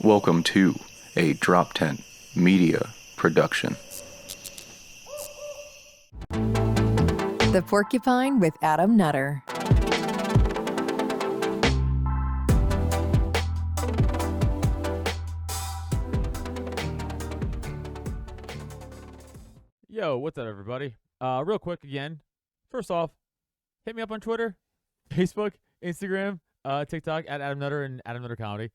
Welcome to a Drop Tent Media production. The Porcupine with Adam Nutter. Yo, what's up, everybody? Real quick again. First off, hit me up on Twitter, Facebook, Instagram, TikTok at Adam Nutter and Adam Nutter Comedy.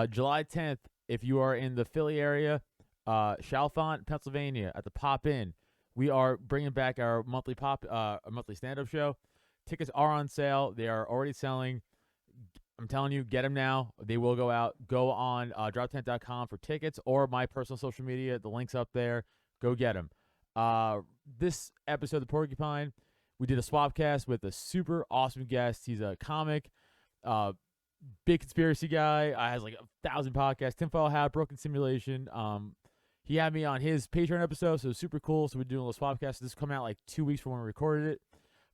July 10th, if you are in the Philly area, Chalfont, Pennsylvania, at the Pop In, we are bringing back our monthly stand-up show. Tickets are on sale. They are already selling. I'm telling you, get them now. They will go out. Go on droptent.com for tickets or my personal social media. The link's up there. Go get them. This episode of The Porcupine, we did a swapcast with a super awesome guest. He's a comic, big conspiracy guy. Has like 1,000 podcasts. Tinfoil Hat, Broken Simulation. He had me on his Patreon episode, so it was super cool. So we're doing a little swapcast. This is coming out like 2 weeks from when we recorded it.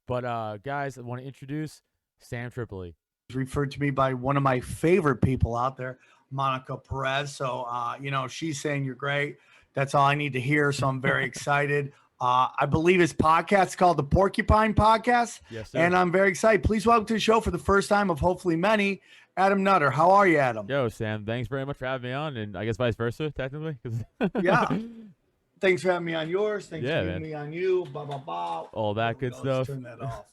But guys, I want to introduce Sam Tripoli. Referred to me by one of my favorite people out there, Monica Perez. So she's saying you're great. That's all I need to hear. So I'm very excited. I believe his podcast is called The Porcupine Podcast. Yes, sir. And I'm very excited. Please welcome to the show for the first time of hopefully many, Adam Nutter. How are you, Adam? Yo, Sam, thanks very much for having me on, and I guess vice versa, technically. Yeah. Thanks for having me on yours. Thanks for having man. me on you. Blah, blah, blah. All that good stuff. Turn that off.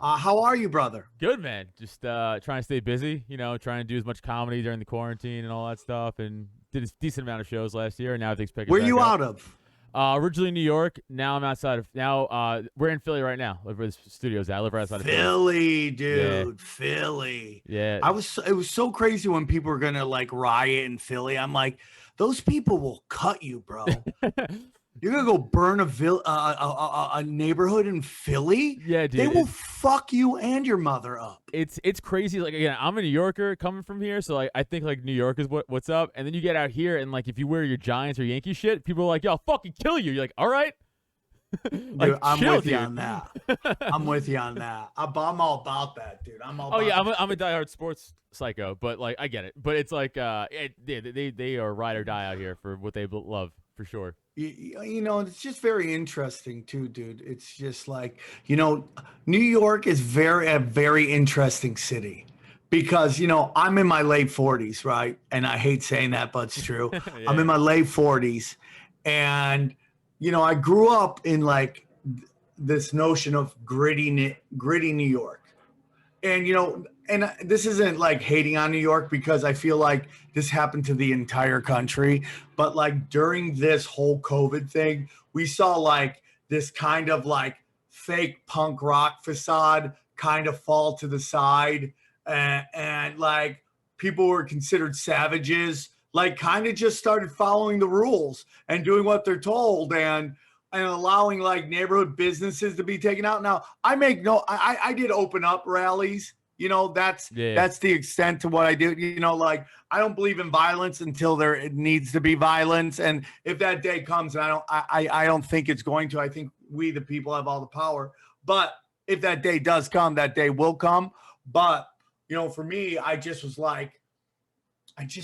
How are you, brother? Good, man. Just trying to stay busy, trying to do as much comedy during the quarantine and all that stuff, and did a decent amount of shows last year, and now everything's picking Where back are you up. out of? Originally New York. Now I'm outside of. Now we're in Philly right now. Where the studio's at. I live right outside of Philly. Philly, dude. Yeah. Philly. Yeah. It was so crazy when people were gonna like riot in Philly. I'm like, those people will cut you, bro. You're gonna go burn a neighborhood in Philly? Yeah, dude. They will fuck you and your mother up. It's crazy. Like, again, I'm a New Yorker coming from here, so like I think like New York is what's up. And then you get out here, and like if you wear your Giants or Yankee shit, people are like, "Yo, I'll fucking kill you." You're like, "All right." Dude, I'm with you on that. I'm with you on that. I'm all about that, dude. I'm all. Oh about yeah, that. I'm a diehard sports psycho, but like I get it. But it's like they are ride or die out here for what they love for sure. It's just very interesting too, dude. It's just like, New York is a very interesting city because, I'm in my late 40s, right? And I hate saying that, but it's true. Yeah. I'm in my late 40s and, I grew up in like this notion of gritty New York. And, and this isn't like hating on New York because I feel like this happened to the entire country. But like during this whole COVID thing, we saw like this kind of like fake punk rock facade kind of fall to the side. And like people were considered savages, like kind of just started following the rules and doing what they're told and allowing like neighborhood businesses to be taken out. Now I did open up rallies. That's the extent to what I do. Like I don't believe in violence until there needs to be violence. And if that day comes, and I don't think it's going to, I think we, the people, have all the power. But if that day does come, that day will come. But, for me, I just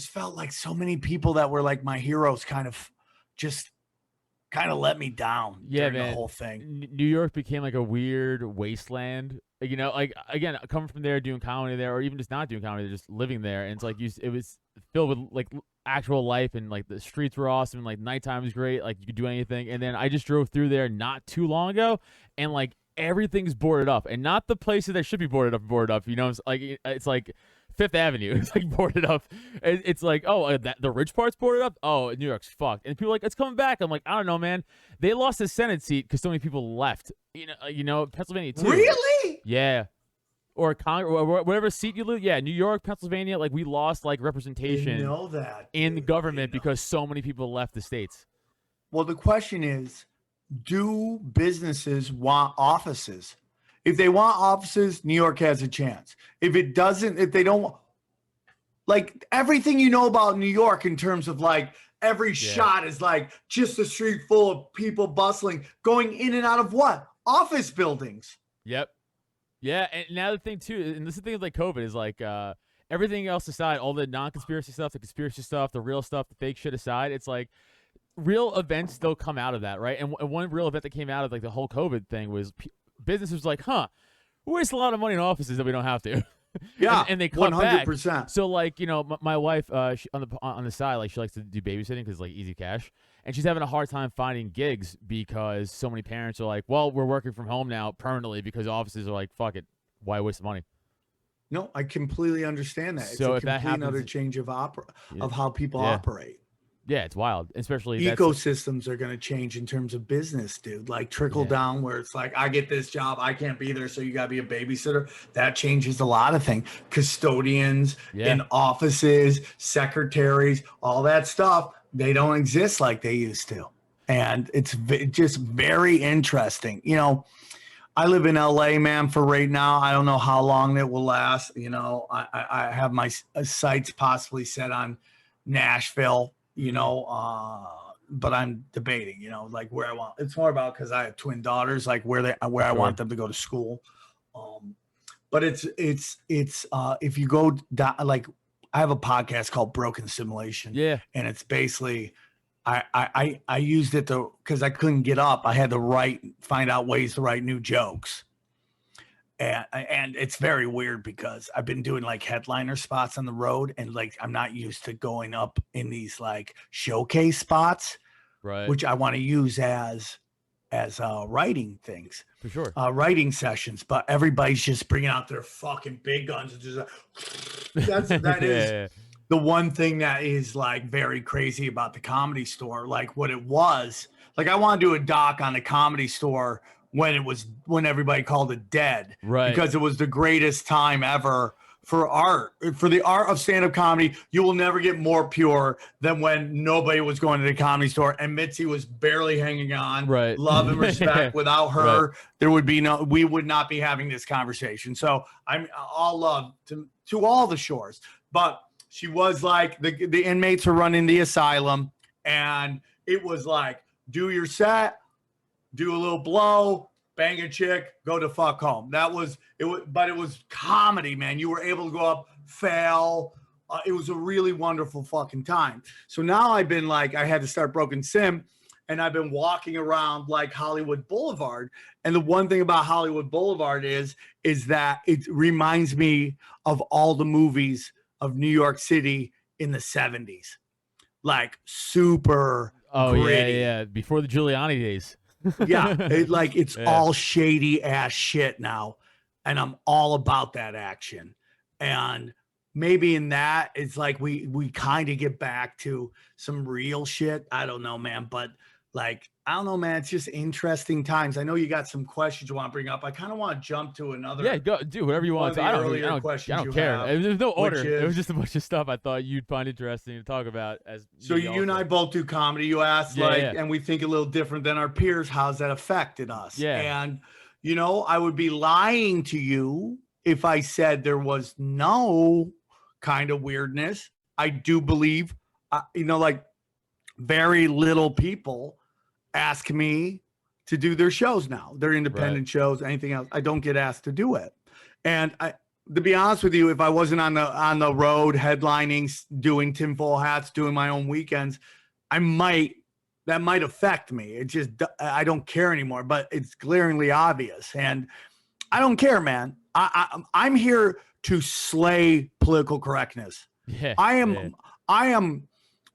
felt like so many people that were like my heroes kind of let me down during the whole thing. New York became like a weird wasteland. Like again, coming from there, doing comedy there, or even just not doing comedy, just living there, and it's like it was filled with like actual life, and like the streets were awesome, and like nighttime was great, like you could do anything. And then I just drove through there not too long ago, and like everything's boarded up, and not the places that should be boarded up. It's like Fifth Avenue. It's like boarded up. It's like, the rich part's boarded up. Oh, New York's fucked. And people are like, it's coming back. I'm like, I don't know, man. They lost the Senate seat because so many people left. Pennsylvania too. Really? Yeah. Or Congress, or whatever seat you lose. Yeah, New York, Pennsylvania. Like we lost like representation in the government because so many people left the states. Well, the question is, do businesses want offices? If they want offices, New York has a chance. If they don't, like everything about New York in terms of like every shot is like just a street full of people bustling, going in and out of what? Office buildings. Yep. Yeah, and now the thing too, and this is the thing with like COVID is like everything else aside, all the non-conspiracy stuff, the conspiracy stuff, the real stuff, the fake shit aside, it's like real events still come out of that, right? And one real event that came out of like the whole COVID thing was businesses like, we waste a lot of money in offices that we don't have to. Yeah, and they cut 100%. back. So like, you know, my wife, she, on the side, like she likes to do babysitting because like easy cash, and she's having a hard time finding gigs because so many parents are like, well, we're working from home now permanently because offices are like, fuck it, why waste the money? No, I completely understand that. So it's if a that complete happens, other change of how people Yeah. operate. Yeah, it's wild, especially Ecosystems are going to change in terms of business, dude. Like trickle down, where it's like, I get this job, I can't be there, so you got to be a babysitter. That changes a lot of things. Custodians in offices, secretaries, all that stuff, they don't exist like they used to. And it's just very interesting. You know, I live in LA, man, for right now. I don't know how long it will last. You know, I have my sights possibly set on Nashville, you know, but I'm debating, you know, like where I want. It's more about because I have twin daughters, like where I want them to go to school. But it's if you go down, like I have a podcast called Broken Simulation. Yeah. And it's basically I used it because I couldn't get up. I had to find out ways to write new jokes. And it's very weird because I've been doing like headliner spots on the road, and like I'm not used to going up in these like showcase spots, right, which I want to use as writing things for sure, writing sessions. But everybody's just bringing out their fucking big guns and just that is the one thing that is like very crazy about the Comedy Store. Like what it was like, I want to do a doc on the Comedy Store when everybody called it dead, right? Because it was the greatest time ever for art, for the art of stand-up comedy. You will never get more pure than when nobody was going to the Comedy Store and Mitzi was barely hanging on. Right. Love and respect. Without her, there would be we would not be having this conversation. So I'm all love to all the shores, but she was like the inmates were running the asylum, and it was like, do your set, do a little blow, bang a chick, go to fuck home. That was it. But it was comedy, man. You were able to go up, fail. It was a really wonderful fucking time. So now I've been like, I had to start Broken Sim, and I've been walking around like Hollywood Boulevard. And the one thing about Hollywood Boulevard is that it reminds me of all the movies of New York City in the 70s, like super. Oh gritty. yeah, before the Giuliani days. Yeah, it's all shady ass shit now, and I'm all about that action. And maybe in that, it's like we kind of get back to some real shit. I don't know, man, but like I don't know, man. It's just interesting times. I know you got some questions you want to bring up. I kind of want to jump to another. Yeah, go do whatever you want to. I don't care. There's no order. It was just a bunch of stuff I thought you'd find interesting to talk about. So you and I both do comedy. You asked and we think a little different than our peers. How's that affected us? Yeah. And you know, I would be lying to you if I said there was no kind of weirdness. I do believe, you know, like very little people ask me to do their shows now. They're independent shows, anything else. I don't get asked to do it. And to be honest with you, if I wasn't on the road headlining, doing tinfoil hats, doing my own weekends, that might affect me. It just, I don't care anymore, but it's glaringly obvious. And I don't care, man. I'm here to slay political correctness. Yeah.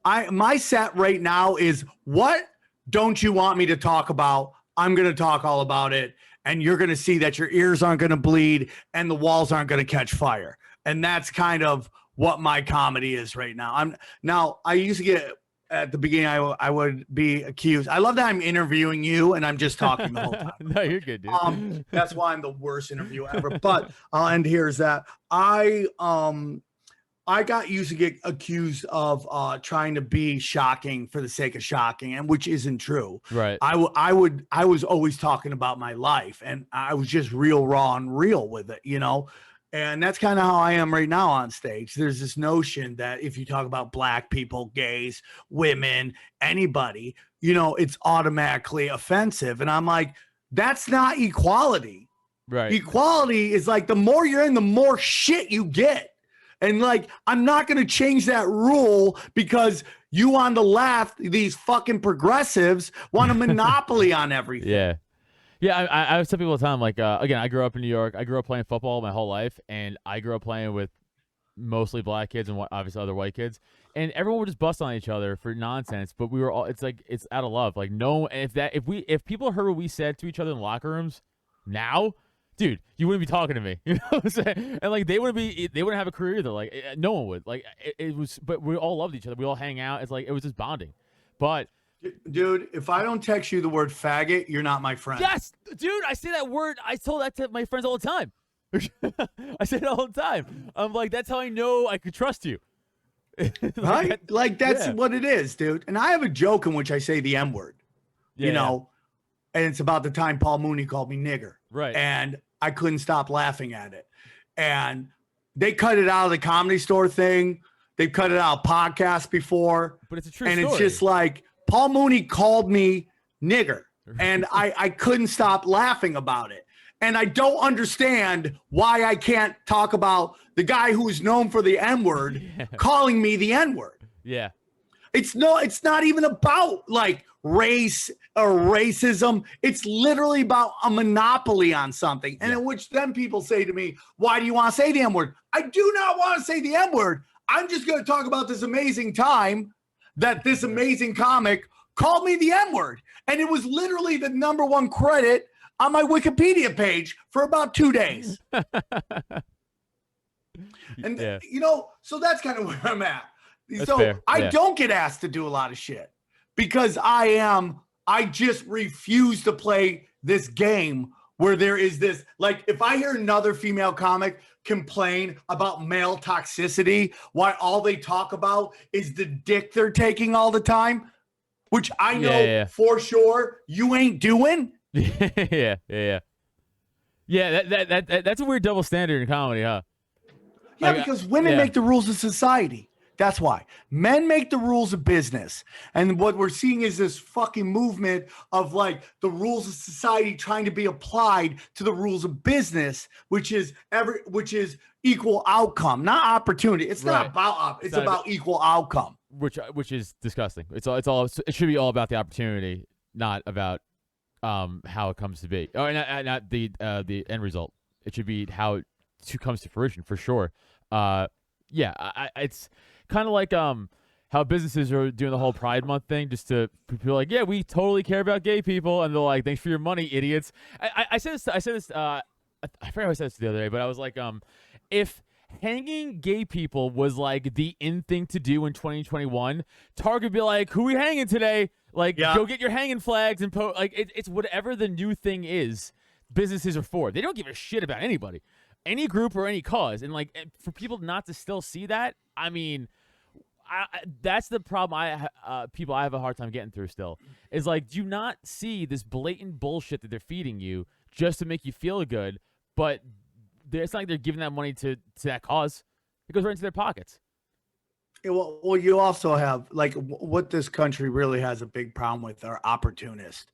My set right now is, what don't you want me to talk about? I'm going to talk all about it. And you're going to see that your ears aren't going to bleed and the walls aren't going to catch fire. And that's kind of what my comedy is right now. I used to get, at the beginning, I would be accused. I love that I'm interviewing you and I'm just talking the whole time. No, you're good, dude. That's why I'm the worst interviewer ever. But I'll end here is that I got used to get accused of trying to be shocking for the sake of shocking, and which isn't true. Right. I was always talking about my life, and I was just real raw and real with it, you know. And that's kind of how I am right now on stage. There's this notion that if you talk about black people, gays, women, anybody, you know, it's automatically offensive. And I'm like, that's not equality. Right. Equality is like the more you're in, the more shit you get. And like, I'm not going to change that rule because you on the left, these fucking progressives, want a monopoly on everything. Yeah. Yeah, I tell people all the time, like, again, I grew up in New York. I grew up playing football my whole life, and I grew up playing with mostly black kids and obviously other white kids, and everyone would just bust on each other for nonsense. But we were all, it's like, it's out of love. Like, no, if people heard what we said to each other in locker rooms now, dude, you wouldn't be talking to me. You know what I'm saying? And like, they wouldn't have a career either. Like, no one would. Like, it was, but we all loved each other. We all hang out. It's like, it was just bonding. But dude, if I don't text you the word faggot, you're not my friend. yes, dude, I say that word. I told that to my friends all the time. I say it all the time. I'm like, that's how I know I could trust you. Right? Like, that's what it is, dude. And I have a joke in which I say the M-word, you know, and it's about the time Paul Mooney called me nigger. Right. And I couldn't stop laughing at it. And they cut it out of the Comedy Store thing. They've cut it out of podcasts before. But it's a true and story. It's just like, Paul Mooney called me nigger, and I couldn't stop laughing about it. And I don't understand why I can't talk about the guy who's known for the N-word calling me the N-word. Yeah. It's not even about like race or racism. It's literally about a monopoly on something. And in which then people say to me, why do you want to say the N-word? I do not want to say the N-word. I'm just going to talk about this amazing time that this amazing comic called me the N-word. And it was literally the #1 credit on my Wikipedia page for about 2 days. And, you know, so that's kind of where I'm at. That's so fair. I don't get asked to do a lot of shit because I just refuse to play this game where there is this, like, if I hear another female comic complain about male toxicity, why all they talk about is the dick they're taking all the time, which I know for sure you ain't doing. Yeah. That's a weird double standard in comedy, huh? Yeah, because women make the rules of society. That's why. Men make the rules of business. And what we're seeing is this fucking movement of like the rules of society trying to be applied to the rules of business, which is equal outcome, not opportunity. It's not about it's about equal outcome. Which is disgusting. It should be all about the opportunity, not about how it comes to be. Oh, not the end result. It should be how it comes to fruition for sure. It's kind of like how businesses are doing the whole Pride Month thing, just to people like, yeah, we totally care about gay people, and they're like, thanks for your money, idiots. I said this. I forgot how I said this the other day, but I was like, if hanging gay people was like the in thing to do in 2021, Target would be like, who are we hanging today? Like, go get your hanging flags and like it's whatever the new thing is. Businesses are for. They don't give a shit about anybody, any group or any cause. And like, for people not to still see that, I mean, that's the problem. People I have a hard time getting through still is like, do you not see this blatant bullshit that they're feeding you just to make you feel good? But it's not like they're giving that money to that cause. It goes right into their pockets. Yeah, well, you also have like what this country really has a big problem with are opportunists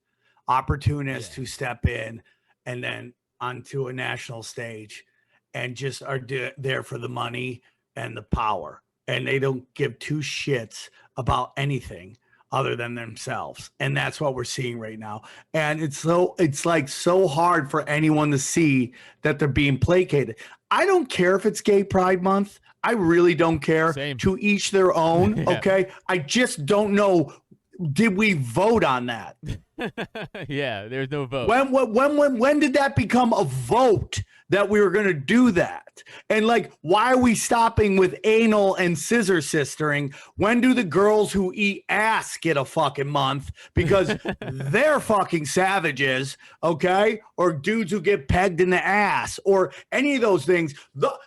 who step in and then onto a national stage and just are there for the money and the power. And they don't give two shits about anything other than themselves. And that's what we're seeing right now. And it's like so hard for anyone to see that they're being placated. I don't care if it's Gay Pride Month. I really don't care. Same. To each their own. Okay. I just don't know. Did we vote on that? Yeah, there's no vote. When did that become a vote that we were going to do that? And like, why are we stopping with anal and scissor sistering? When do the girls who eat ass get a fucking month? Because they're fucking savages, okay? Or dudes who get pegged in the ass or any of those things.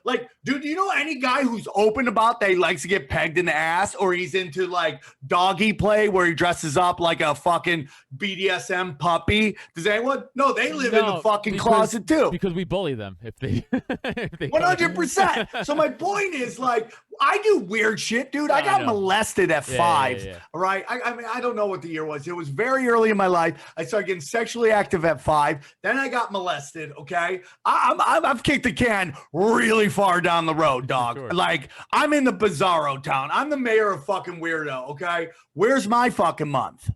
Like, dude, do you know any guy who's open about that he likes to get pegged in the ass or he's into like doggy play where he dresses up like a fucking BD BDSM puppy? Does anyone? No, they live in the fucking closet too. Because we bully them if they. 100%. So my point is, like, I do weird shit, dude. I got molested at 5. Yeah. All right. I mean, I don't know what the year was. It was very early in my life. I started getting sexually active at 5. Then I got molested. Okay. I've kicked the can really far down the road, dog. Sure. Like, I'm in the bizarro town. I'm the mayor of fucking weirdo. Okay. Where's my fucking month?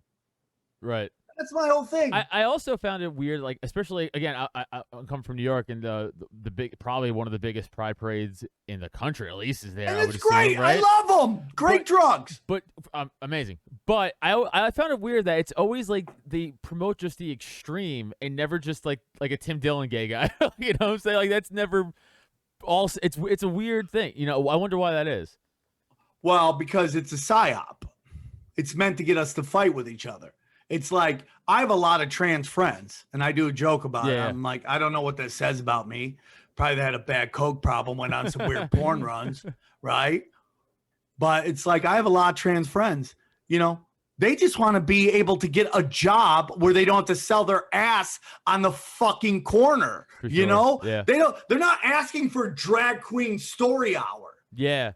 Right. That's my whole thing. I also found it weird, like, especially again, I come from New York, and the big, probably one of the biggest pride parades in the country, at least, is there. And I would it's great. assume, right? I love them. Great drugs. But amazing. But I found it weird that it's always like they promote just the extreme and never just like a Tim Dillon gay guy. You know what I'm saying? Like, that's never all. It's a weird thing. You know, I wonder why that is. Well, because it's a psyop. It's meant to get us to fight with each other. It's like, I have a lot of trans friends, and I do a joke about it. I'm like, I don't know what that says about me. Probably had a bad coke problem, went on some weird porn runs, right? But it's like, I have a lot of trans friends. You know, they just want to be able to get a job where they don't have to sell their ass on the fucking corner. You know, they're not asking for drag queen story hour. Yeah.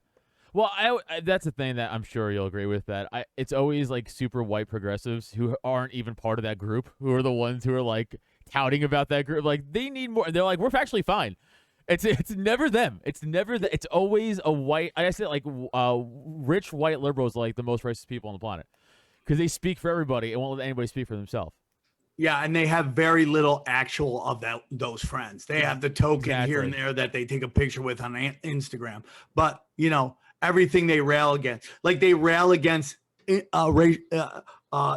Well, I that's the thing that I'm sure you'll agree with, that it's always like super white progressives who aren't even part of that group, who are the ones who are like touting about that group. Like, they need more. They're like, we're actually fine. It's never them. It's never it's always a white. I said, like, rich white liberals are like the most racist people on the planet because they speak for everybody and won't let anybody speak for themselves. Yeah, and they have very little actual of those friends. They have the token here and there that they take a picture with on Instagram. But, you know, everything they rail against, like they rail against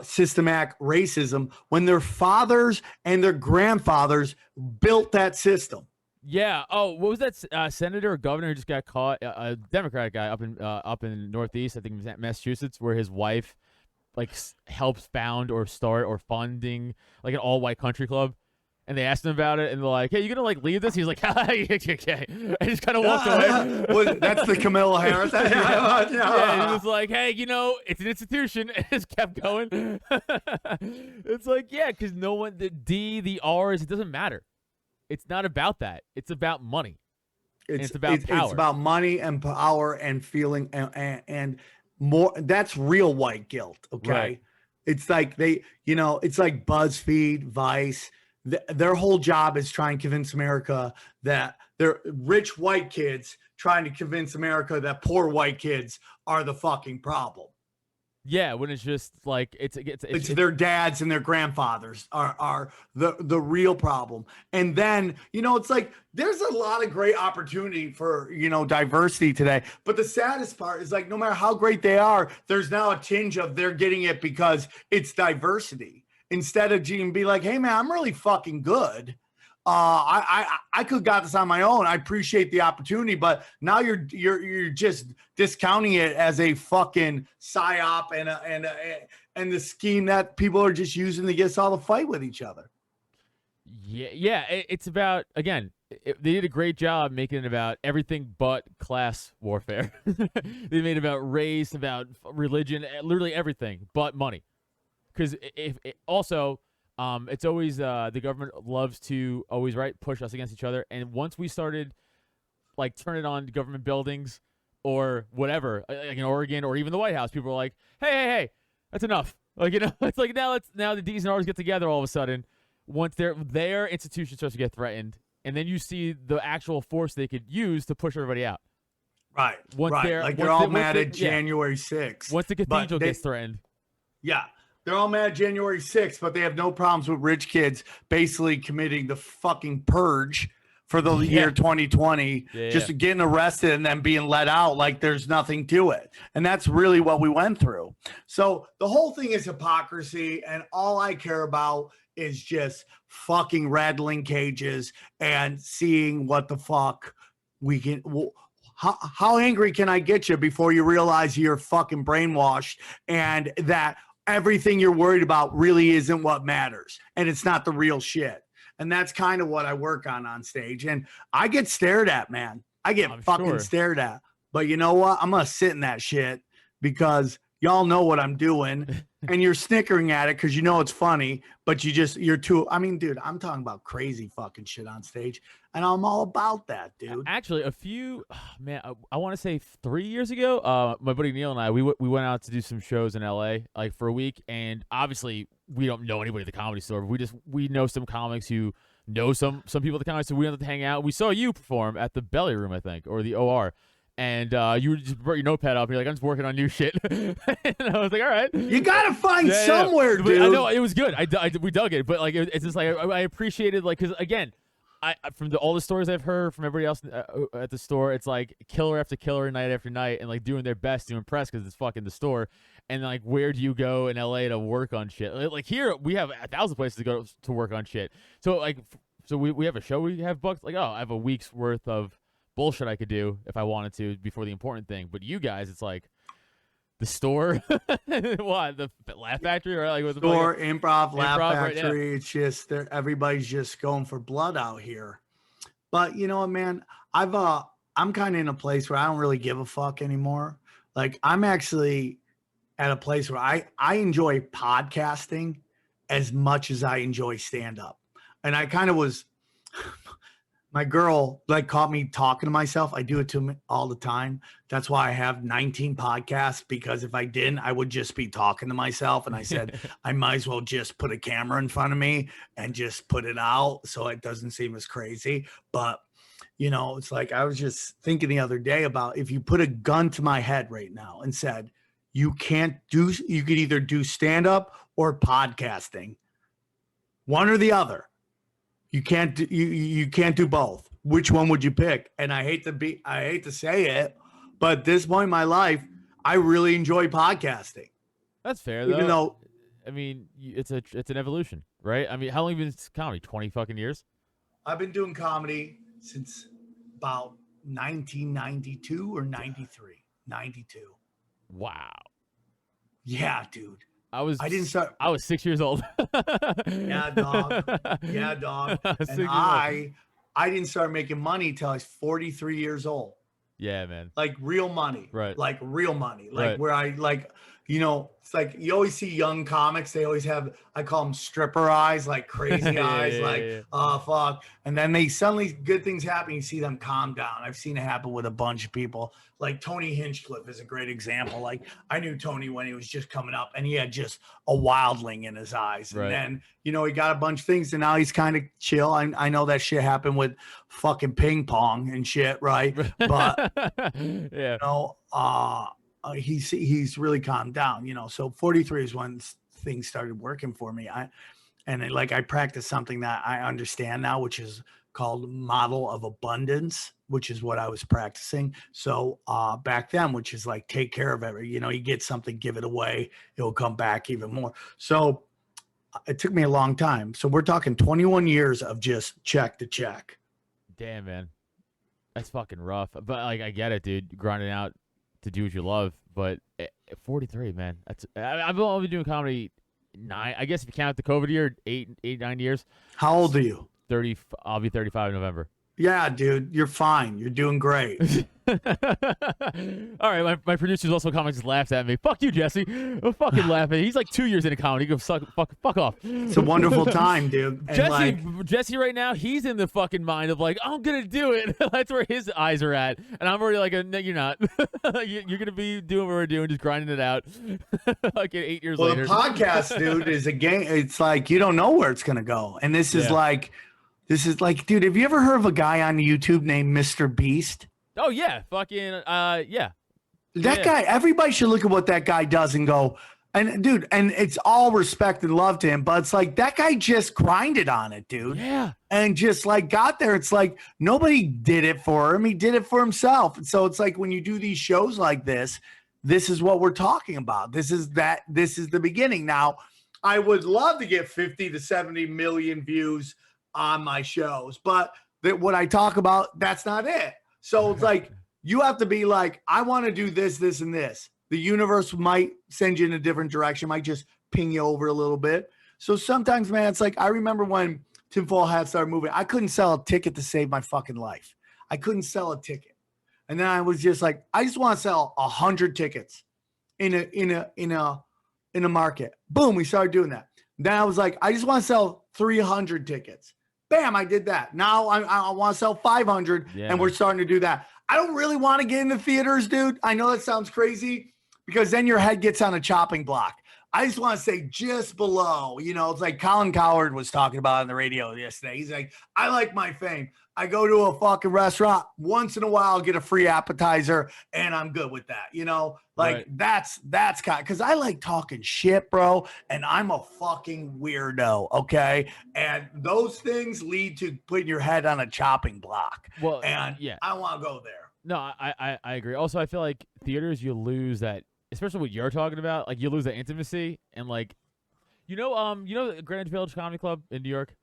systematic racism when their fathers and their grandfathers built that system. Yeah. Oh, what was that senator or governor who just got caught? A Democratic guy up in the Northeast, I think it was Massachusetts, where his wife like helps found or start or funding like an all-white country club. And they asked him about it, and they're like, "Hey, you gonna like leave this?" He's like, "Okay." I just kind of walked away. Well, that's the Camilla Harris. Yeah, he was like, "Hey, you know, it's an institution." And just kept going. It's like, yeah, because no one, the D, the R's, it doesn't matter. It's not about that. It's about money. It's about power. It's about money and power and feeling and more. That's real white guilt. Okay, right. It's like it's like BuzzFeed, Vice. Their whole job is trying to convince America that they're rich white kids trying to convince America that poor white kids are the fucking problem. Yeah, when it's just like it's their dads and their grandfathers are the real problem. And then, it's like there's a lot of great opportunity for, diversity today. But the saddest part is, like, no matter how great they are, there's now a tinge of they're getting it because it's diversity. Instead of be like, hey man, I'm really fucking good. I could have got this on my own. I appreciate the opportunity, but now you're just discounting it as a fucking psyop and the scheme that people are just using to get us all to fight with each other. Yeah. It's about, again, they did a great job making it about everything but class warfare. They made it about race, about religion, literally everything but money. Because it's always the government loves to always push us against each other. And once we started like turning on government buildings or whatever, like in Oregon or even the White House, people were like, hey, that's enough. Like, it's like now the D's and R's get together all of a sudden once their institution starts to get threatened, and then you see the actual force they could use to push everybody out. Right. They're all mad at January 6th. Once the cathedral gets threatened. Yeah. They're all mad at January 6th, but they have no problems with rich kids basically committing the fucking purge for the year 2020, just getting arrested and then being let out like there's nothing to it. And that's really what we went through. So the whole thing is hypocrisy, and all I care about is just fucking rattling cages and seeing what the fuck we can... How angry can I get you before you realize you're fucking brainwashed and that everything you're worried about really isn't what matters, and it's not the real shit? And that's kind of what I work on stage. And I get stared at, man. I get stared at. But you know what? I'm going to sit in that shit because y'all know what I'm doing. and you're snickering at it because you know it's funny, but you're too. I mean, dude, I'm talking about crazy fucking shit on stage, and I'm all about that, dude. Actually, a few man, I want to say 3 years ago, my buddy Neil and I we went out to do some shows in L.A. like for a week, and obviously we don't know anybody at the Comedy Store. But we know some comics who know some people at the Comedy Store. We went to hang out. We saw you perform at the Belly Room, I think, or the OR. And you just brought your notepad up. And you're like, I'm just working on new shit. And I was like, all right. You gotta find somewhere, But dude. I know it was good. We dug it, but like it's just like I appreciated like because again, from all the stories I've heard from everybody else at the store, it's like killer after killer, night after night, and like doing their best to impress because it's fucking the store. And like, where do you go in LA to work on shit? Like here, we have 1,000 places to go to work on shit. So like, we have a show we have booked. Like, oh, I have a week's worth of bullshit I could do if I wanted to before the important thing. But you guys, it's like the store, what, the Laugh Factory, or like what the store, improv, Laugh Factory. Right, yeah. It's just everybody's just going for blood out here. But you know what, man? I'm kind of in a place where I don't really give a fuck anymore. Like I'm actually at a place where I enjoy podcasting as much as I enjoy stand up, and I kind of was. My girl like caught me talking to myself. I do it to me all the time. That's why I have 19 podcasts, because if I didn't, I would just be talking to myself. And I said, I might as well just put a camera in front of me and just put it out so it doesn't seem as crazy. But, you know, it's like I was just thinking the other day about if you put a gun to my head right now and said, you could either do stand-up or podcasting, one or the other. You can't do both. Which one would you pick? And I hate to say it, but at this point in my life, I really enjoy podcasting. That's fair, though. Even though, I mean, it's an evolution, right? I mean, how long have you been in comedy? 20 fucking years? I've been doing comedy since about 1992 or 93. 92. Wow. Yeah, dude. I was 6 years old. Yeah, dog. Yeah, dog. And I didn't start making money till I was 43 years old. Yeah, man. Like real money. Right. Like real money. Like right. where I like, you know, it's like you always see young comics. They always have, I call them stripper eyes, like crazy eyes, like, oh, fuck. And then they suddenly, good things happen. You see them calm down. I've seen it happen with a bunch of people. Like Tony Hinchcliffe is a great example. Like I knew Tony when he was just coming up and he had just a wildling in his eyes. Right. And then, you know, he got a bunch of things and now he's kind of chill. I know that shit happened with fucking ping pong and shit, right? But, yeah. you know, he's really calmed down, you know. So 43 is when things started working for me. I practice something that I understand now, which is called model of abundance, which is what I was practicing. So back then, which is like take care of everything. You know, you get something, give it away, it will come back even more. So it took me a long time. So we're talking 21 years of just check to check. Damn, man, that's fucking rough. But like, I get it, dude. Grinding out to do what you love. But 43, man, that's I've only been doing comedy 9. I guess if you count the COVID year, 9 years. How old are you? 30. I'll be 35 in November. Yeah, dude, you're fine. You're doing great. All right, my producer's also comics just laughed at me. Fuck you, Jesse. I'm fucking laughing. He's like 2 years into comedy. Go fuck off. It's a wonderful time, dude. And Jesse right now, he's in the fucking mind of like, I'm gonna do it. That's where his eyes are at, and I'm already like, no, you're not. You're gonna be doing what we're doing, just grinding it out. Like 8 years later. The podcast, dude, is a game. It's like you don't know where it's gonna go, and this is like, dude. Have you ever heard of a guy on YouTube named Mr. Beast? Oh yeah, fucking yeah. That guy, everybody should look at what that guy does and go, and dude, and it's all respect and love to him, but it's like that guy just grinded on it, dude. Yeah. And just like got there. It's like nobody did it for him. He did it for himself. And so it's like when you do these shows like this is what we're talking about. This is the beginning. Now, I would love to get 50 to 70 million views on my shows, but what I talk about, that's not it. So it's like, you have to be like, I want to do this, this, and this. The universe might send you in a different direction, might just ping you over a little bit. So sometimes, man, it's like, I remember when Tinfoil Hat started moving, I couldn't sell a ticket to save my fucking life. I couldn't sell a ticket. And then I was just like, I just want to sell 100 tickets in a in the market. Boom, we started doing that. Then I was like, I just want to sell 300 tickets. Bam, I did that. Now I want to sell 500, and we're starting to do that. I don't really want to get into theaters, dude. I know that sounds crazy because then your head gets on a chopping block. I just want to say just below, it's like Colin Cowherd was talking about on the radio yesterday. He's like, I like my fame. I go to a fucking restaurant once in a while, get a free appetizer, and I'm good with that. That's kind of, because I like talking shit, bro, and I'm a fucking weirdo, okay? And those things lead to putting your head on a chopping block. Well, and I want to go there. No, I agree. Also, I feel like theaters, you lose that, especially what you're talking about. Like, you lose that intimacy, and like, the Greenwich Village Comedy Club in New York.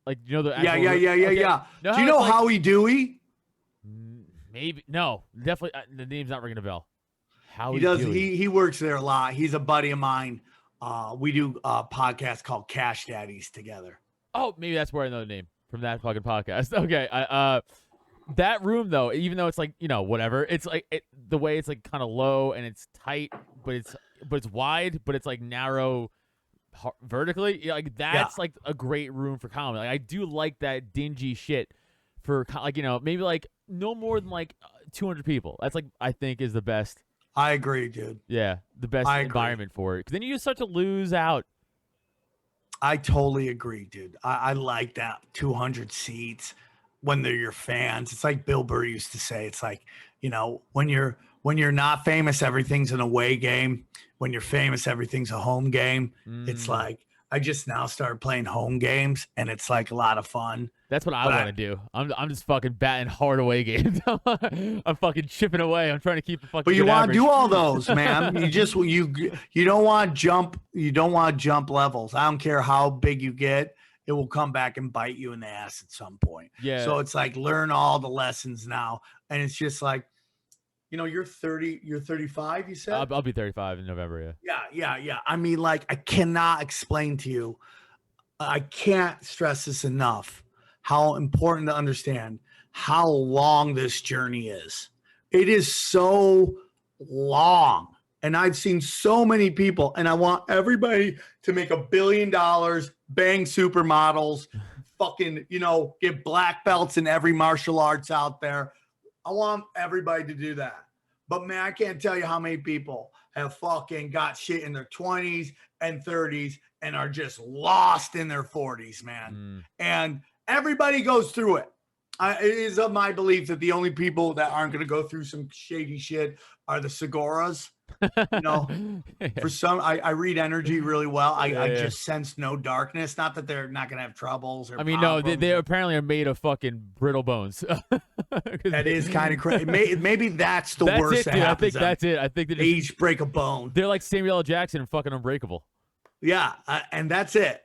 Like, the actual yeah. Do you know Howie Dewey? Maybe no, definitely. The name's not ringing a bell. Howie He does. Dewey. He works there a lot. He's a buddy of mine. We do a podcast called Cash Daddies together. Oh, maybe that's where I know the name from that fucking podcast. Okay, that room though, even though it's like whatever, it's like the way it's like kind of low and it's tight, but it's wide, but it's like narrow. Vertically, like that's like a great room for comedy. Like I do like that dingy shit for maybe like no more than like 200 people. That's like I think is the best. I agree, dude. Yeah, the best environment for it, because then you just start to lose out. I totally agree, dude. I like that 200 seats when they're your fans. It's like Bill Burr used to say. It's like when you're not famous, everything's an away game. When you're famous, everything's a home game. It's like I just now started playing home games, and it's like a lot of fun. That's what I want to do. I'm just fucking batting hard away games. I'm fucking chipping away. I'm trying to keep a fucking. But you want to do all those, man. You don't want jump. You don't want jump levels. I don't care how big you get. It will come back and bite you in the ass at some point. Yeah. So it's like learn all the lessons now, and it's just like. You're 30, you're 35, you said? I'll be 35 in November, yeah. Yeah. I mean, like, I cannot explain to you. I can't stress this enough, how important to understand how long this journey is. It is so long. And I've seen so many people, and I want everybody to make $1 billion, bang supermodels, fucking, get black belts in every martial arts out there. I want everybody to do that. But man, I can't tell you how many people have fucking got shit in their 20s and 30s and are just lost in their 40s, man. And everybody goes through it. It is of my belief that the only people that aren't going to go through some shady shit are the Segoras. For some, I read energy really well. I just sense no darkness. Not that they're not going to have troubles. Or no, they apparently are made of fucking brittle bones. That is kind of crazy. Maybe that's the worst. I think that's it. I think they each break a bone. They're like Samuel L. Jackson and fucking Unbreakable. Yeah, and that's it.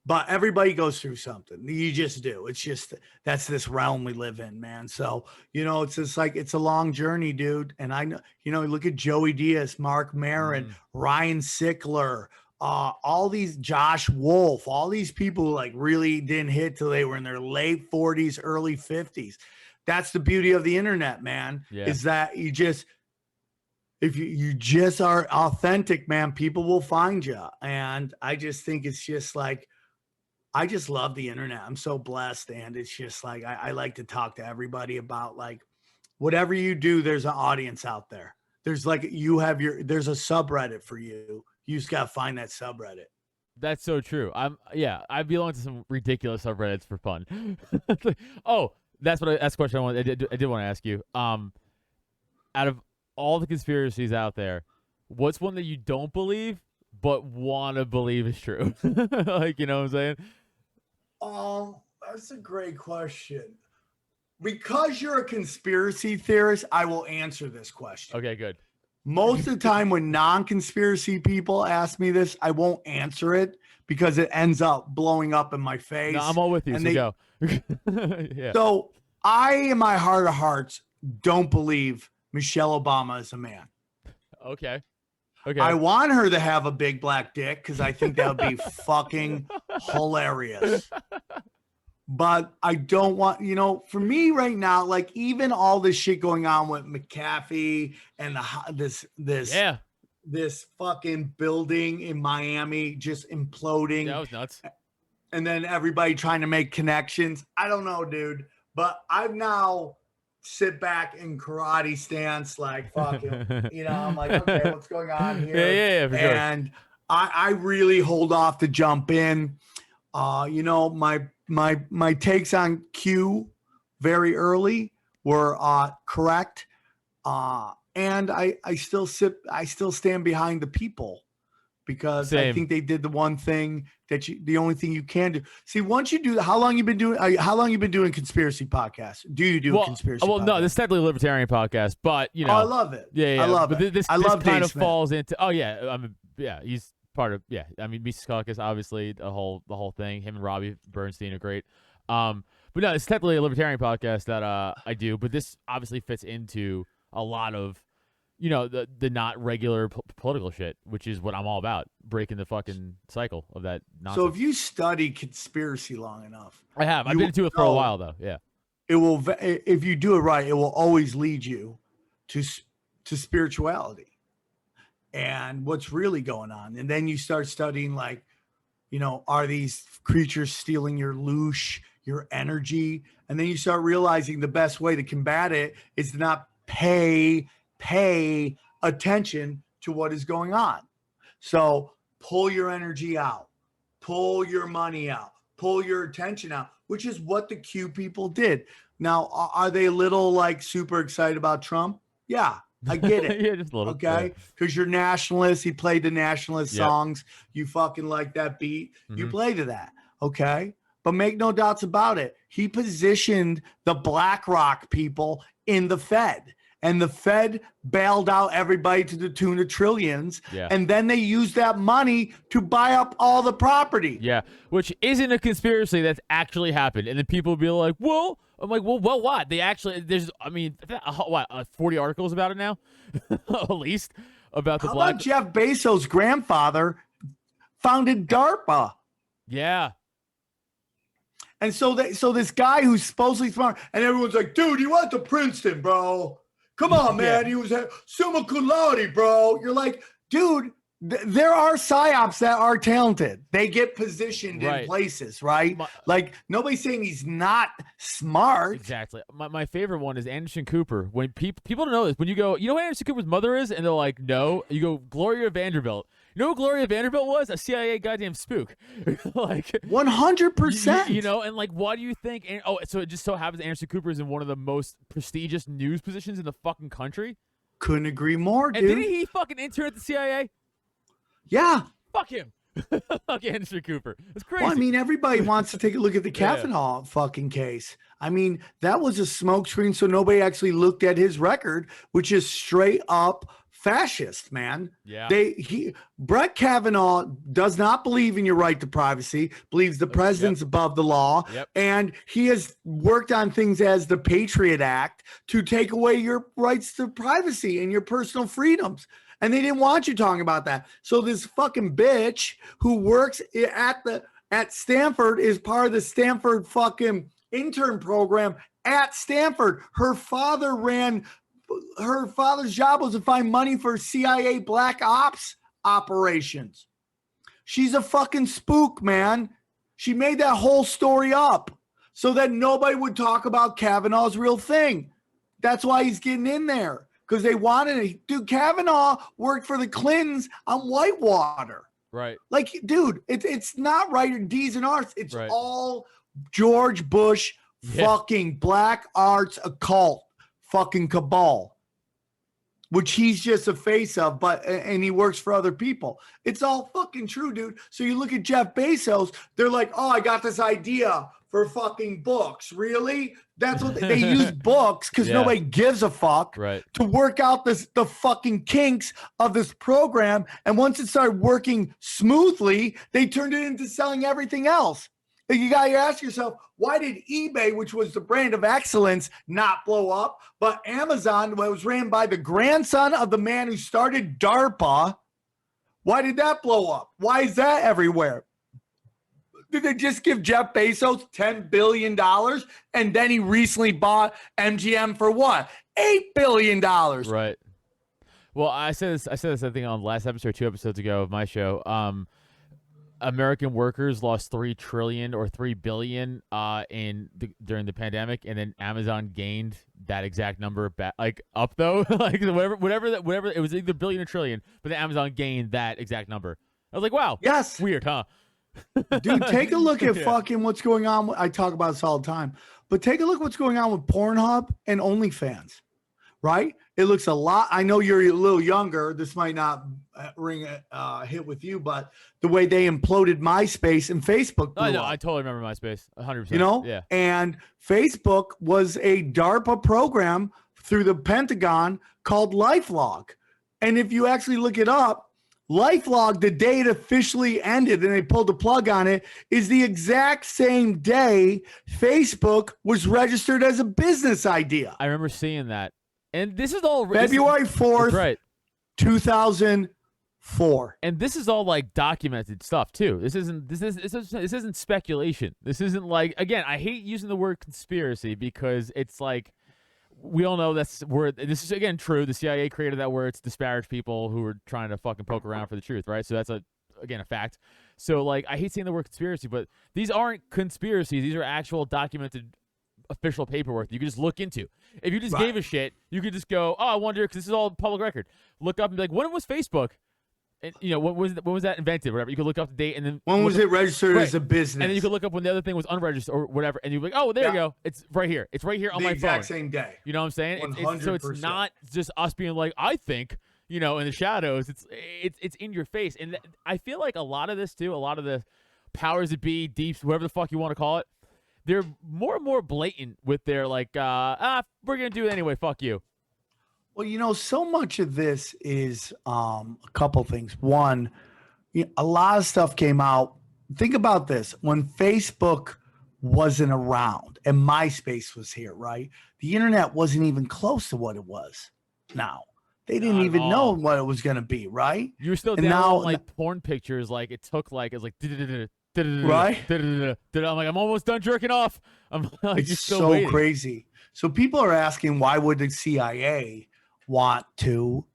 But everybody goes through something. You just do. It's just that's this realm we live in, man. So, it's just like it's a long journey, dude. And I know, look at Joey Diaz, Mark Maron, Ryan Sickler, all these Josh Wolf, all these people like really didn't hit till they were in their late 40s, early 50s. That's the beauty of the internet, man. Yeah. Is that if you just are authentic, man, people will find you. And I just think it's just like, I just love the internet. I'm so blessed. And it's just like, I like to talk to everybody about like, whatever you do, there's an audience out there. There's like, there's a subreddit for you. You just got to find that subreddit. That's so true. I belong to some ridiculous subreddits for fun. That's the question I did want to ask you. Out of all the conspiracies out there, what's one that you don't believe, but want to believe is true? Like, you know what I'm saying? That's a great question. Because you're a conspiracy theorist, I will answer this question. Okay, good. Most of the time when non-conspiracy people ask me this, I won't answer it because it ends up blowing up in my face. No, I'm all with you, go. Yeah. So I, in my heart of hearts, don't believe Michelle Obama is a man. Okay. I want her to have a big black dick because I think that would be fucking hilarious. But I don't want, for me right now, like even all this shit going on with McAfee and this this fucking building in Miami just imploding. That was nuts. And then everybody trying to make connections. I don't know, dude. But I've now sit back in karate stance, like fucking, I'm like, okay, what's going on here? Yeah, for sure. And I really hold off to jump in. My takes on Q very early were correct. And I still stand behind the people because Same. I think they did the one thing the only thing you can do. See, once you do, how long you been doing conspiracy podcasts? Do you do conspiracy? Well, podcasts? no, this is technically a libertarian podcast, but Oh, I love it. Yeah, I love it. This I love kind Dave of Smith. falls into. Oh yeah, he's part of. Yeah, I mean, Mises Caucus, obviously the whole thing. Him and Robbie Bernstein are great. But no, it's technically a libertarian podcast that I do, but this obviously fits into a lot of, the not regular political shit, which is what I'm all about, breaking the fucking cycle of that nonsense. So if you study conspiracy long enough, I have. I've been into it for a while though. Yeah. It will, if you do it right, it will always lead you to spirituality and what's really going on. And then you start studying, like, are these creatures stealing your loosh, your energy? And then you start realizing the best way to combat it is to not pay attention to what is going on. So pull your energy out, pull your money out, pull your attention out, which is what the Q people did. Now, are they a little like super excited about Trump? Yeah, I get it. Yeah, just a little. Okay, because you're nationalist. He played the nationalist songs. You fucking like that beat. Mm-hmm. You play to that. Okay, but make no doubts about it. He positioned the BlackRock people in the Fed. And the Fed bailed out everybody to the tune of trillions. Yeah. And then they used that money to buy up all the property. Yeah, which isn't a conspiracy that's actually happened. And then people will be like, well, I'm like, well, what? They actually, 40 articles about it now? At least about the How black. about Jeff Bezos' grandfather founded DARPA? Yeah. And so this guy who's supposedly smart, and everyone's like, dude, he went to Princeton, bro. Come on, man. Yeah. He was a summa cum laude, bro. You're like, dude, there are psyops that are talented. They get positioned in places, right? Like, nobody's saying he's not smart. Exactly. My favorite one is Anderson Cooper. When people don't know this, when you go, you know who Anderson Cooper's mother is? And they're like, no. You go, Gloria Vanderbilt. You know who Gloria Vanderbilt was? A CIA goddamn spook. Like 100%. And like, why do you think? So it just so happens Anderson Cooper is in one of the most prestigious news positions in the fucking country. Couldn't agree more, dude. And didn't he fucking intern at the CIA? Yeah. Fuck him. Fuck Anderson Cooper. It's crazy. Well, I mean, everybody wants to take a look at the Kavanaugh fucking case. I mean, that was a smokescreen, so nobody actually looked at his record, which is straight up fascist, man. Yeah. Brett Kavanaugh does not believe in your right to privacy, believes the president's above the law, and he has worked on things as the Patriot Act to take away your rights to privacy and your personal freedoms. And they didn't want you talking about that. So this fucking bitch who works at Stanford is part of the Stanford fucking intern program at Stanford. Her father's job was to find money for CIA black ops operations. She's a fucking spook, man. She made that whole story up so that nobody would talk about Kavanaugh's real thing. That's why he's getting in there. Because they wanted it. Dude, Kavanaugh worked for the Clintons on Whitewater. Right. Like, dude, it's not right D's and R's. It's all George Bush fucking black arts occult fucking cabal, which he's just a face of, and he works for other people. It's all fucking true, dude. So you look at Jeff Bezos, they're like, oh, I got this idea for fucking books. Really? That's what they use books because nobody gives a fuck to work out the fucking kinks of this program. And once it started working smoothly, they turned it into selling everything else. And you got to ask yourself, why did eBay, which was the brand of excellence, not blow up? But Amazon was ran by the grandson of the man who started DARPA. Why did that blow up? Why is that everywhere? Did they just give Jeff Bezos $10 billion? And then he recently bought MGM for what? $8 billion. Right. Well, I said this. I think on the last episode, 2 episodes ago of my show. American workers lost $3 trillion or $3 billion during the pandemic, and then Amazon gained that exact number back, like up though, like whatever it was either billion or trillion, but then Amazon gained that exact number. I was like, wow, Yes, weird, huh? dude. Take a look at fucking what's going on. I talk about this all the time, but take a look what's going on with Pornhub and OnlyFans. Right? It looks a lot. I know you're a little younger. This might not ring a hit with you, but the way they imploded MySpace and Facebook. I know. I totally remember MySpace. 100%. You know? Yeah. And Facebook was a DARPA program through the Pentagon called LifeLog. And if you actually look it up, LifeLog, the day it officially ended and they pulled the plug on it, is the exact same day Facebook was registered as a business idea. I remember seeing that. And this is all February 4th, right. 2004. And this is all like documented stuff too. This isn't speculation. This isn't like, again, I hate using the word conspiracy because it's like, we all know that's word. This is again true. The CIA created that word to disparage people who were trying to fucking poke around for the truth, right? So that's a fact. So like, I hate saying the word conspiracy, but these aren't conspiracies. These are actual documented official paperwork that you can just look into. If you just gave a shit, you could just go, oh, I wonder, because this is all public record. Look up and be like, when was Facebook? And when was that invented? Whatever. You could look up the date and then when was it registered as a business? And then you could look up when the other thing was unregistered or whatever, and you'd be like, oh, there you go. It's right here. It's right here on my phone. The exact same day. You know what I'm saying? 100%. So it's not just us being like, I think, in the shadows. It's in your face, and I feel like a lot of this too. A lot of the powers that be, deeps, whatever the fuck you want to call it. They're more and more blatant with their like, we're gonna do it anyway. Fuck you. Well, so much of this is a couple things. One, a lot of stuff came out. Think about this: when Facebook wasn't around and MySpace was here, right? The internet wasn't even close to what it was now. They didn't even know what it was gonna be, right? You were still downloading like porn pictures. Like it took like it was like. Right? I'm like, I'm almost done jerking off. I'm like, it's so waiting. crazy. So people are asking, why would the CIA want to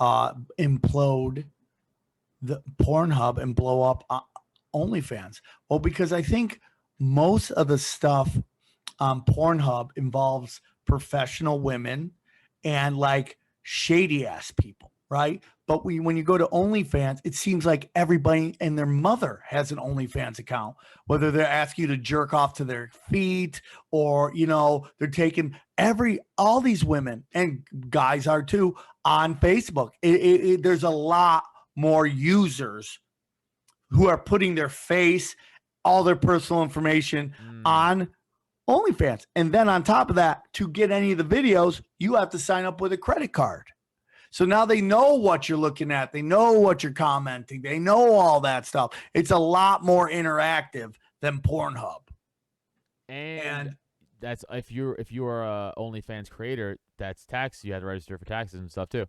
implode the Pornhub and blow up OnlyFans? Well, because I think most of the stuff on Pornhub involves professional women and like shady ass people, right? But when you go to OnlyFans, it seems like everybody and their mother has an OnlyFans account, whether they're asking you to jerk off to their feet or, they're taking all these women and guys are too on Facebook. There's a lot more users who are putting their face, all their personal information on OnlyFans. And then on top of that, to get any of the videos, you have to sign up with a credit card. So now they know what you're looking at. They know what you're commenting. They know all that stuff. It's a lot more interactive than Pornhub. And that's if you're a OnlyFans creator, that's tax. You have to register for taxes and stuff too.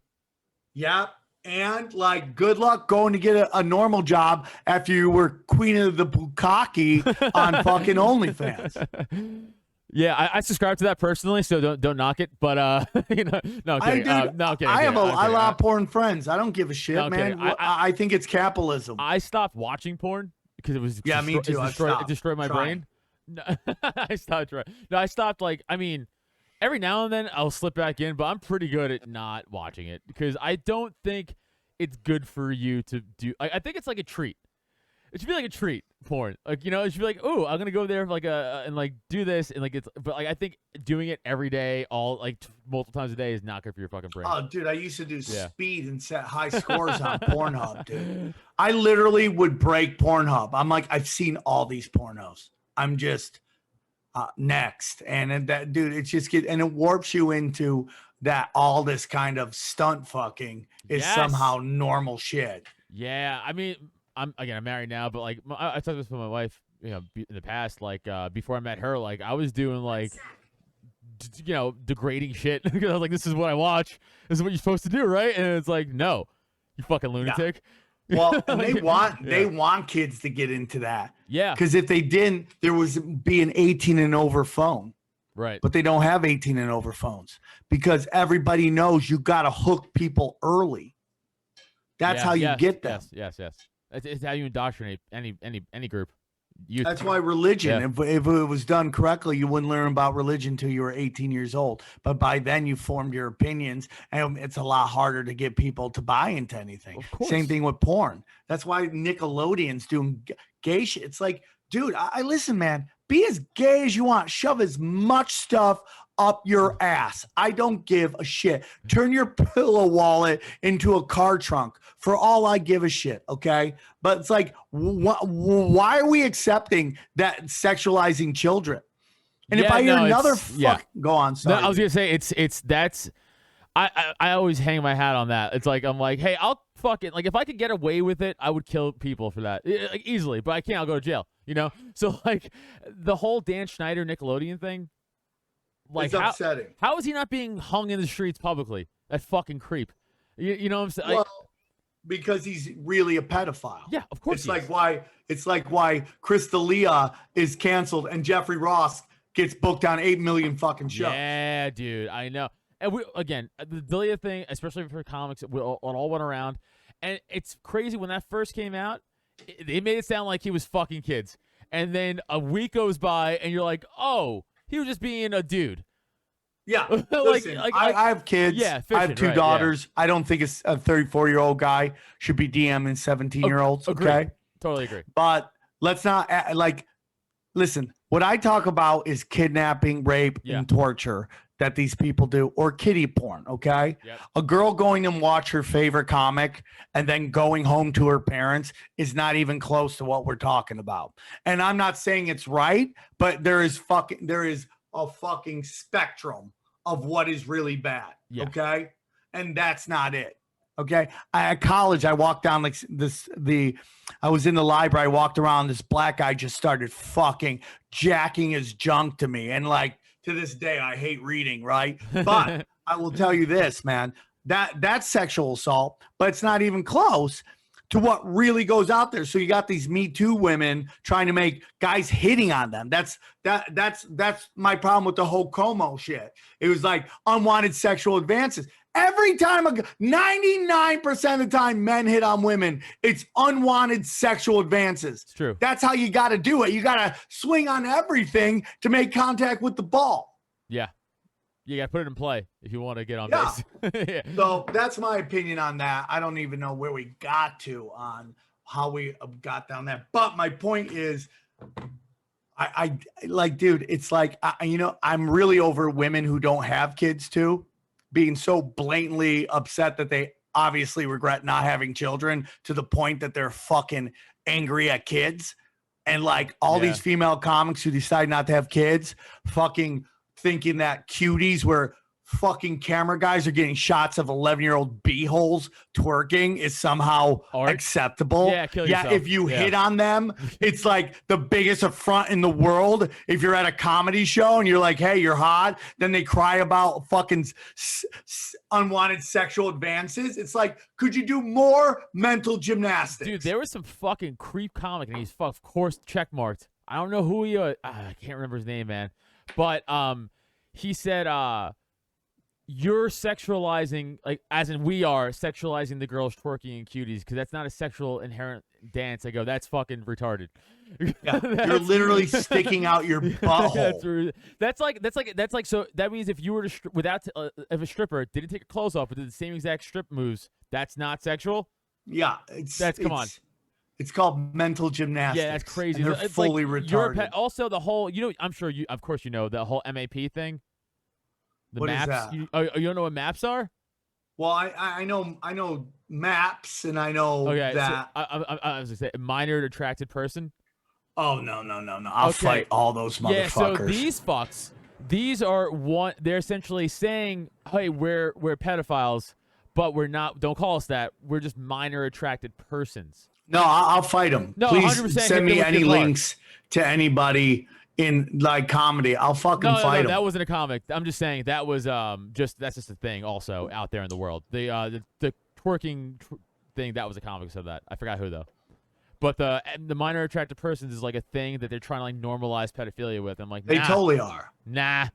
Yeah. And like, good luck going to get a normal job after you were queen of the bukkake on fucking OnlyFans. Yeah, I subscribe to that personally, so don't knock it. But no, kidding. No, kidding. I have a lot of porn friends. I don't give a shit, man. I think it's capitalism. I stopped watching porn because it was me too. It destroyed my brain. No, I stopped. No, I stopped. Like, I mean, every now and then I'll slip back in, but I'm pretty good at not watching it because I don't think it's good for you to do. I think it's like a treat. It should be like a treat, porn. Like, it should be like, oh, I'm gonna go there for like and like do this and like it's. But like, I think doing it every day, multiple times a day, is not good for your fucking brain. Oh, dude, I used to do speed and set high scores on Pornhub, dude. I literally would break Pornhub. I'm like, I've seen all these pornos. I'm just next, and that, dude, it's just and it warps you into that all this kind of stunt fucking is somehow normal shit. Yeah, I mean. I'm married now, but like I talked this with my wife, in the past. Like before I met her, like I was doing like, degrading shit because I was like, this is what I watch. This is what you're supposed to do, right? And it's like, no, you fucking lunatic. Yeah. Well, and they want kids to get into that. Yeah. Because if they didn't, there was be an 18 and over phone. Right. but they don't have 18 and over phones because everybody knows you got to hook people early. That's how you get them. Yes. It's how you indoctrinate any group. That's why religion, Yeah. if it was done correctly, you wouldn't learn about religion until you were 18 years old. But by then you formed your opinions, and it's a lot harder to get people to buy into anything. Of course. Same thing with porn. That's why Nickelodeon's doing gay shit. It's like, dude, I listen, man, be as gay as you want. Shove as much stuff up your ass. I don't give a shit. Turn your pillow wallet into a car trunk. For all I give a shit, okay? But it's like, why are we accepting that sexualizing children? And if I hear another go on, sorry. No, I was gonna say that's I always hang my hat on that. It's like I'm like, hey, I'll fucking like if I could get away with it, I would kill people for that like easily. But I can't. I'll go to jail. You know. So like the whole Dan Schneider Nickelodeon thing. Like it's upsetting. How is he not being hung in the streets publicly? That fucking creep. You know what I'm saying? Well, because he's really a pedophile. Yeah, of course. It's like why Chris D'Elia is canceled and Jeffrey Ross gets booked on 8 million fucking shows. Yeah, dude, I know. And the D'Elia thing, especially for comics, it all went around, and it's crazy when that first came out. They made it sound like he was fucking kids, and then a week goes by, and you're like, oh, he was just being a dude. Yeah, listen, I have kids. Yeah, I have two daughters. Yeah. I don't think a 34-year-old guy should be DMing 17-year-olds. Okay, totally agree. But let's not listen. What I talk about is kidnapping, rape, and torture that these people do, or kiddie porn. Okay, a girl going and watch her favorite comic and then going home to her parents is not even close to what we're talking about. And I'm not saying it's right, but there is a fucking spectrum of what is really bad. Okay. And that's not it. Okay. At college, I walked down I was in the library. I walked around. This black guy just started fucking jacking his junk to me. And like to this day, I hate reading. Right. But I will tell you this, man, that's sexual assault, but it's not even close to what really goes out there. So you got these Me Too women trying to make guys hitting on them. That's my problem with the whole Como shit. It was like unwanted sexual advances. Every time 99% of the time men hit on women, it's unwanted sexual advances. It's true. That's how you got to do it. You got to swing on everything to make contact with the ball. Yeah. You got to put it in play if you want to get on base. Yeah. So that's my opinion on that. I don't even know where we got to on how we got down that. But my point is, I like, dude, it's like, I'm really over women who don't have kids too, being so blatantly upset that they obviously regret not having children to the point that they're fucking angry at kids. And like all these female comics who decide not to have kids, fucking thinking that cuties where fucking camera guys are getting shots of 11-year-old b-holes twerking is somehow acceptable. Yeah, kill yourself. If you hit on them, it's like the biggest affront in the world. If you're at a comedy show and you're like, hey, you're hot, then they cry about fucking unwanted sexual advances. It's like, could you do more mental gymnastics? Dude, there was some fucking creep comic and he's of course checkmarked. I don't know who he I can't remember his name, man. But he said you're sexualizing, like, as in we are sexualizing the girls twerking and cuties because that's not a sexual inherent dance. I go, that's fucking retarded. Yeah, you're literally sticking out your butthole. That's like so that means if you were to if a stripper didn't take her clothes off but did the same exact strip moves, that's not sexual. Yeah, come on. It's called mental gymnastics. Yeah, that's crazy. And they're fully retarded. Also, the whole, I'm sure of course you know the whole MAP thing. The what maps. Is that? You don't know what maps are? Well, I know maps, and I know that. So I was gonna say minor attracted person. Oh no! I'll fight all those motherfuckers. Yeah, so these fucks, they're essentially saying, hey, we're pedophiles, but we're not. Don't call us that. We're just minor attracted persons. No, I'll fight them. No, please 100% send me any links to anybody in like comedy. I'll fucking fight them. That wasn't a comic. I'm just saying that was that's just a thing also out there in the world. The twerking thing, that was a comic who said that. I forgot who though. But the minor attracted persons is like a thing that they're trying to like normalize pedophilia with. I'm like, nah. They totally are. Nah.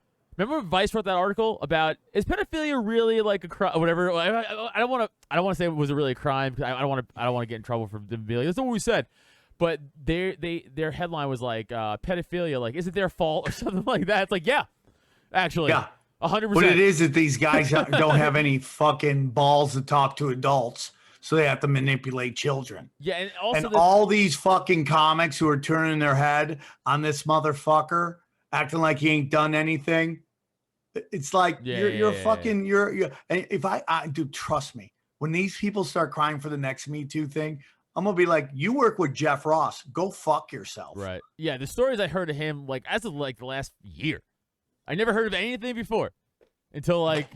Remember when Vice wrote that article about is pedophilia really like a crime? Whatever. I don't want to say it was really a crime. I don't want to get in trouble for them being like, that's not what we said. But their headline was like pedophilia, like is it their fault or something like that? It's like actually, Yeah. 100%. What it is that these guys don't have any fucking balls to talk to adults, so they have to manipulate children. Yeah, and also all these fucking comics who are turning their head on this motherfucker, acting like he ain't done anything. It's like you're fucking. And if I do, trust me, when these people start crying for the next Me Too thing, I'm gonna be like, you work with Jeff Ross, go fuck yourself. Right. Yeah, the stories I heard of him, like as of like the last year, I never heard of anything before until like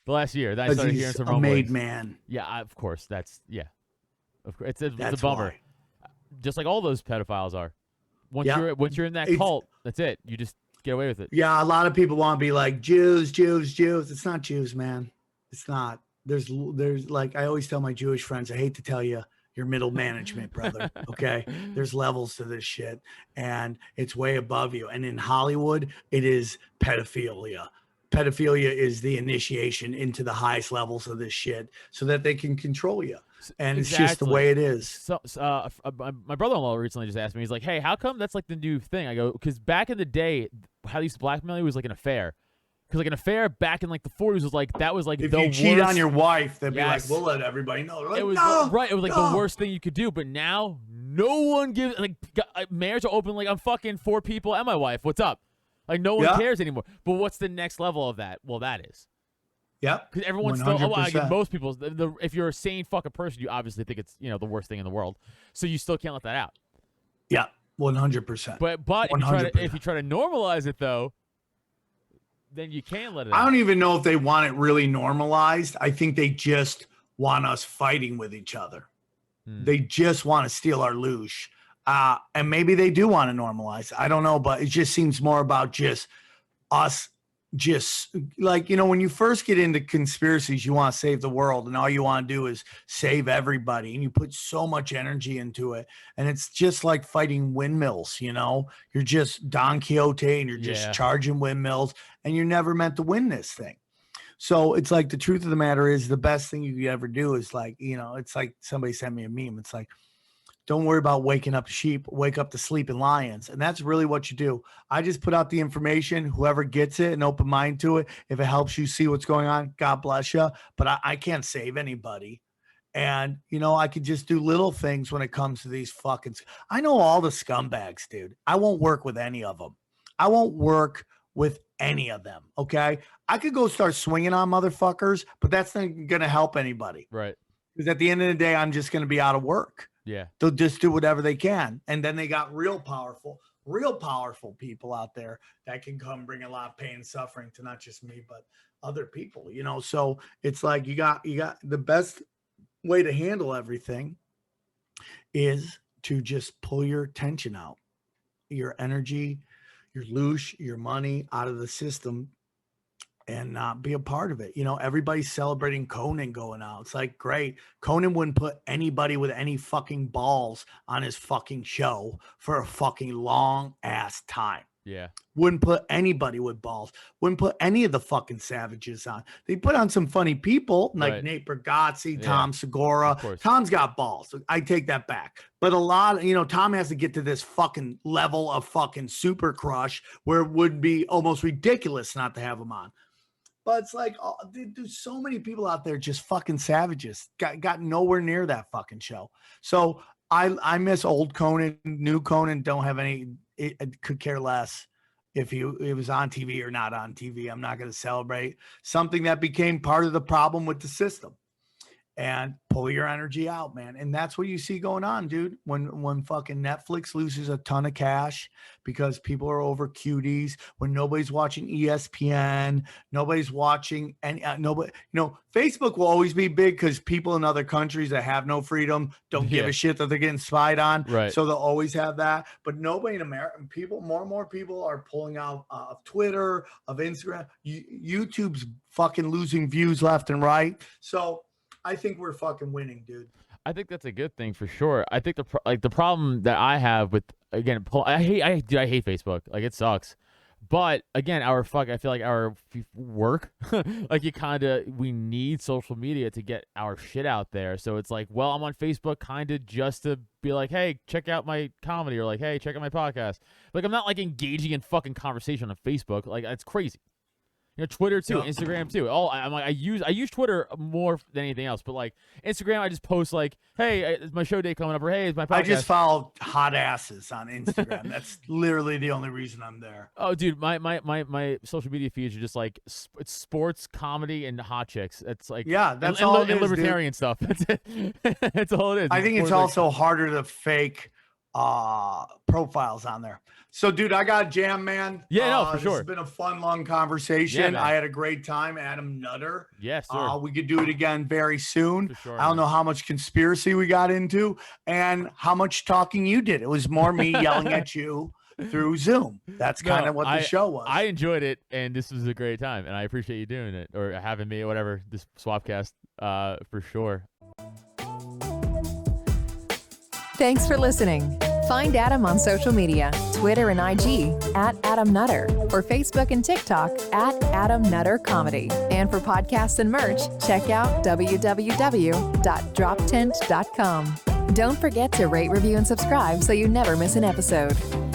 the last year. Then I started hearing some rumblings. Made man. Yeah, of course. Of course, it's a bummer. Why. Just like all those pedophiles are. Once you're in that cult, that's it. You just get away with it. Yeah, a lot of people want to be like Jews. It's not Jews, man. It's not. There's like I always tell my Jewish friends, I hate to tell you, you're middle management, brother. Okay, there's levels to this shit, and it's way above you. And in Hollywood, it is pedophilia. Pedophilia is the initiation into the highest levels of this shit, so that they can control you. And it's just the way it is. So, my brother-in-law recently just asked me, he's like, hey, how come that's like the new thing? I go, because back in the day, how they used to blackmail you was like an affair. Because like an affair back in like the 40s was like, that was like if the you worst. cheat on your wife, they'd be like, we'll let everybody know. Like, it was right. It was like the worst thing you could do. But now no one gives, like marriage are open. Like I'm fucking 4 people and my wife. What's up? Like no one cares anymore. But what's the next level of that? Well, that is. Yep. Because everyone's 100%. still, like most people, if you're a sane fucking person, you obviously think it's the worst thing in the world. So you still can't let that out. Yeah, 100%. But if you try to normalize it though, then you can let it out. I don't even know if they want it really normalized. I think they just want us fighting with each other. They just want to steal our loosh. And maybe they do want to normalize. I don't know, but it just seems more about just us. Just like, when you first get into conspiracies, you want to save the world and all you want to do is save everybody. And you put so much energy into it. And it's just like fighting windmills, You're just Don Quixote and you're just charging windmills and you're never meant to win this thing. So it's like the truth of the matter is the best thing you could ever do is like, it's like somebody sent me a meme. It's like, don't worry about waking up sheep, wake up the sleeping lions. And that's really what you do. I just put out the information, whoever gets it, an open mind to it. If it helps you see what's going on, God bless you. But I can't save anybody. And, I could just do little things when it comes to these fucking, I know all the scumbags, dude. I won't work with any of them. I won't work with any of them. Okay. I could go start swinging on motherfuckers, but that's not going to help anybody. Right. Because at the end of the day, I'm just going to be out of work. Yeah. They'll just do whatever they can. And then they got real powerful people out there that can come bring a lot of pain and suffering to not just me, but other people, So it's like you got the best way to handle everything is to just pull your tension out, your energy, your loosh, your money out of the system and not be a part of it. Everybody's celebrating Conan going out. It's like, great. Conan wouldn't put anybody with any fucking balls on his fucking show for a fucking long ass time. Yeah. Wouldn't put anybody with balls. Wouldn't put any of the fucking savages on. They put on some funny people like Nate Bargatze, Tom Segura. Tom's got balls. I take that back. But a lot, Tom has to get to this fucking level of fucking super crush where it would be almost ridiculous not to have him on. But it's like, there's so many people out there just fucking savages. Got nowhere near that fucking show. So I miss old Conan, new Conan. Don't have any. It could care less if it was on TV or not on TV. I'm not going to celebrate something that became part of the problem with the system. And pull your energy out, man. And that's what you see going on, dude. When fucking Netflix loses a ton of cash because people are over cuties, when nobody's watching ESPN, nobody's watching any nobody. Facebook will always be big because people in other countries that have no freedom don't give a shit that they're getting spied on. Right. So they'll always have that. But nobody in America, more and more people are pulling out of Twitter, of Instagram. YouTube's fucking losing views left and right. So I think we're fucking winning, dude. I think that's a good thing for sure. I think the problem that I have with, again, I hate Facebook. Like, it sucks. But again, I feel like our work, like we need social media to get our shit out there. So it's like, well, I'm on Facebook kind of just to be like, hey, check out my comedy, or like, hey, check out my podcast. Like, I'm not like engaging in fucking conversation on Facebook. Like, it's crazy. Twitter too, Instagram too. I use Twitter more than anything else, but like Instagram, I just post like, hey, it's my show day coming up, or hey, it's my podcast. I just follow hot asses on Instagram. That's literally the only reason I'm there. Oh, dude, my social media feeds are just like it's sports, comedy, and hot chicks. It's like that's all it is, libertarian stuff. That's it. That's all it is. I think it's also harder to fake profiles on there. So, dude, I got jam, man. Yeah, no, for this sure. has been a fun, long conversation. Yeah, I had a great time. Adam Nutter. Yes, sir. We could do it again very soon. For sure, I don't know how much conspiracy we got into and how much talking you did. It was more me yelling at you through Zoom. That's kind of what the show was. I enjoyed it, and this was a great time, and I appreciate you doing it, or having me, or whatever, this Swapcast, for sure. Thanks for listening. Find Adam on social media, Twitter and IG at Adam Nutter, or Facebook and TikTok at Adam Nutter Comedy. And for podcasts and merch, check out www.droptent.com. Don't forget to rate, review, and subscribe so you never miss an episode.